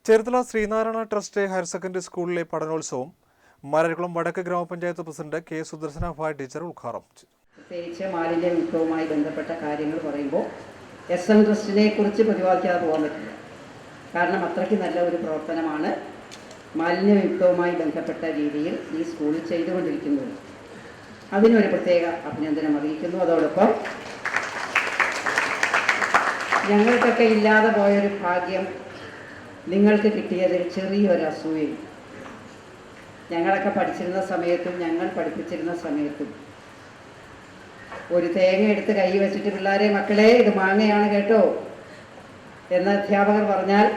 Cherthala Sreenarayana trust higher secondary സ്കൂളിലെ പഠനോത്സവം മലരകുളം വടക്ക് ഗ്രാമപഞ്ചായത്ത് president K Sudarshana Bhai teacher ഉദ്ഘാടനം ചെയ്തു. പ്രത്യേകിച്ച് മാലിന്യ വിമുക്തവുമായി ബന്ധപ്പെട്ട കാര്യങ്ങൾ പറയുമ്പോൾ SM ട്രസ്റ്റിനെ കുറിച്ച് പ്രതിപാദിക്കാതെ പോകാൻ പറ്റില്ല. കാരണം അത്രയ്ക്ക് നല്ല ഒരു പ്രവർത്തനമാണ് മാലിന്യ വിമുക്തവുമായി ബന്ധപ്പെട്ട രീതിയിൽ ഈ സ്കൂളിൽ ചെയ്തുകൊണ്ടിരിക്കുന്നത്. അതിനൊരു പ്രത്യേക അഭിനന്ദനം അറിയിക്കുന്നു. അതോടൊപ്പം ഞങ്ങൾക്കൊക്കെ ഇല്ലാതെ പോയൊരു ഭാഗ്യം നിങ്ങൾക്ക് കിട്ടിയതിൽ ചെറിയൊരു അസൂയയും. ഞങ്ങളൊക്കെ പഠിച്ചിരുന്ന സമയത്തും ഞങ്ങൾ പഠിപ്പിച്ചിരുന്ന സമയത്തും ഒരു തേങ്ങ എടുത്ത് കൈ വെച്ചിട്ട് പിള്ളേരെ മക്കളെ ഇത് മാങ്ങയാണ് കേട്ടോ എന്ന് അധ്യാപകർ പറഞ്ഞാൽ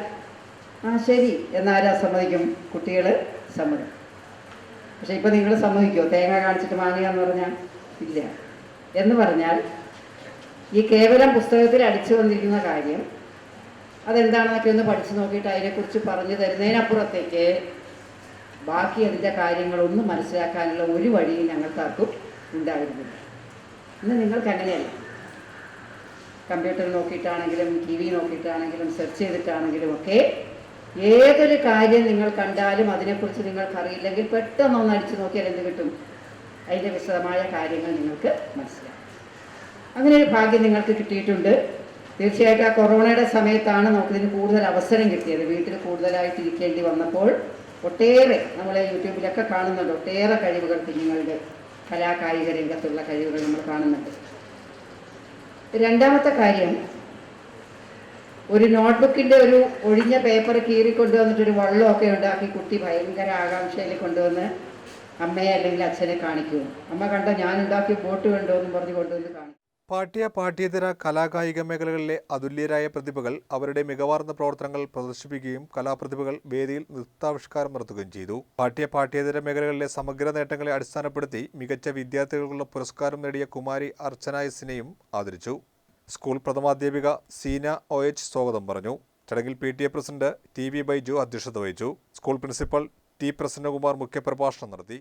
ആ ശരി എന്നാരാ സമ്മതിക്കും? കുട്ടികൾ സമ്മതിക്കും. പക്ഷെ ഇപ്പം നിങ്ങൾ സമ്മതിക്കുമോ? തേങ്ങ കാണിച്ചിട്ട് മാങ്ങയാന്ന് പറഞ്ഞാൽ ഇല്ല. എന്ന് പറഞ്ഞാൽ ഈ കേവലം പുസ്തകത്തിൽ അടിച്ചു വന്നിരിക്കുന്ന കാര്യം അതെന്താണെന്നൊക്കെ ഒന്ന് പഠിച്ചു നോക്കിയിട്ട് അതിനെക്കുറിച്ച് പറഞ്ഞു തരുന്നതിനപ്പുറത്തേക്ക് ബാക്കി അതിൻ്റെ കാര്യങ്ങളൊന്നും മനസ്സിലാക്കാനുള്ള ഒരു വഴിയും ഞങ്ങൾക്കാർക്കും ഉണ്ടായിരുന്നില്ല. ഇന്ന് നിങ്ങൾക്ക് അങ്ങനെയല്ല. കമ്പ്യൂട്ടർ നോക്കിയിട്ടാണെങ്കിലും TV നോക്കിയിട്ടാണെങ്കിലും സെർച്ച് ചെയ്തിട്ടാണെങ്കിലും ഒക്കെ ഏതൊരു കാര്യം നിങ്ങൾ കണ്ടാലും അതിനെക്കുറിച്ച് നിങ്ങൾക്കറിയില്ലെങ്കിൽ പെട്ടെന്നൊന്ന് അടിച്ചു നോക്കിയാൽ എന്ത് കിട്ടും? അതിൻ്റെ വിശദമായ കാര്യങ്ങൾ നിങ്ങൾക്ക് മനസ്സിലാക്കും. അങ്ങനെ ഒരു ഭാഗ്യം നിങ്ങൾക്ക് കിട്ടിയിട്ടുണ്ട്. തീർച്ചയായിട്ടും ആ കൊറോണയുടെ സമയത്താണ് നമുക്കിതിന് കൂടുതൽ അവസരം കിട്ടിയത്. വീട്ടിൽ കൂടുതലായിട്ട് ഇരിക്കേണ്ടി വന്നപ്പോൾ ഒട്ടേറെ നമ്മളെ യൂട്യൂബിലൊക്കെ കാണുന്നുണ്ട്, ഒട്ടേറെ കഴിവുകൾ കുഞ്ഞുങ്ങളുടെ കലാകായിക രംഗത്തുള്ള കഴിവുകൾ നമ്മൾ കാണുന്നുണ്ട്. രണ്ടാമത്തെ കാര്യം, ഒരു നോട്ട്ബുക്കിൻ്റെ ഒരു ഒഴിഞ്ഞ പേപ്പർ കീറിക്കൊണ്ടുവന്നിട്ടൊരു വള്ളമൊക്കെ ഉണ്ടാക്കി കുട്ടി ഭയങ്കര ആകാംക്ഷയിൽ കൊണ്ടുവന്ന് അമ്മയെ അല്ലെങ്കിൽ അച്ഛനെ കാണിക്കും. അമ്മ കണ്ട ഞാൻ ഉണ്ടാക്കിയ ബോട്ട് കണ്ടോ എന്നും പറഞ്ഞ് കൊണ്ടുവന്ന് കാണിക്കും. പാഠ്യേതര കലാകായിക മേഖലകളിലെ അതുല്യരായ പ്രതിഭകൾ അവരുടെ മികവാർന്ന പ്രവർത്തനങ്ങൾ പ്രദർശിപ്പിക്കുകയും കലാപ്രതിഭകൾ വേദിയിൽ നൃത്താവിഷ്കാരം നടത്തുകയും ചെയ്തു. പാഠ്യേതര മേഖലകളിലെ സമഗ്ര നേട്ടങ്ങളെ അടിസ്ഥാനപ്പെടുത്തി മികച്ച വിദ്യാർത്ഥികൾക്കുള്ള പുരസ്കാരം നേടിയ കുമാരി അർച്ചന എസിനെയും ആദരിച്ചു. സ്കൂൾ പ്രഥമാധ്യാപിക സീന OH സ്വാഗതം പറഞ്ഞു. ചടങ്ങിൽ PTA പ്രസിഡന്റ് TV ബൈജു അധ്യക്ഷത വഹിച്ചു. സ്കൂൾ പ്രിൻസിപ്പൽ T പ്രസന്നകുമാർ മുഖ്യപ്രഭാഷണം നടത്തി.